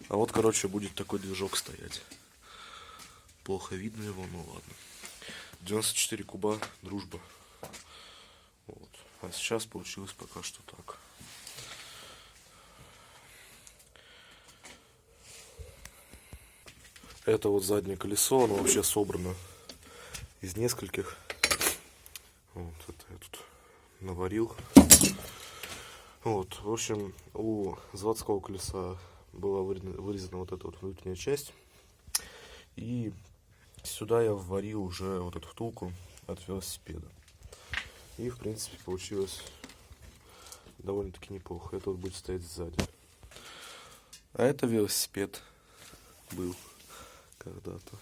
А вот, короче, будет такой движок стоять. Плохо видно его, ну ладно. 94 куба, дружба. Вот. А сейчас получилось пока что так. Это вот заднее колесо, оно вообще собрано из нескольких. Вот это я тут наварил. Вот, в общем, у заводского колеса была вырезана вот эта вот внутренняя часть. И сюда я вварил уже вот эту втулку от велосипеда. И, в принципе, получилось довольно-таки неплохо. Это вот будет стоять сзади. А это велосипед был когда-то.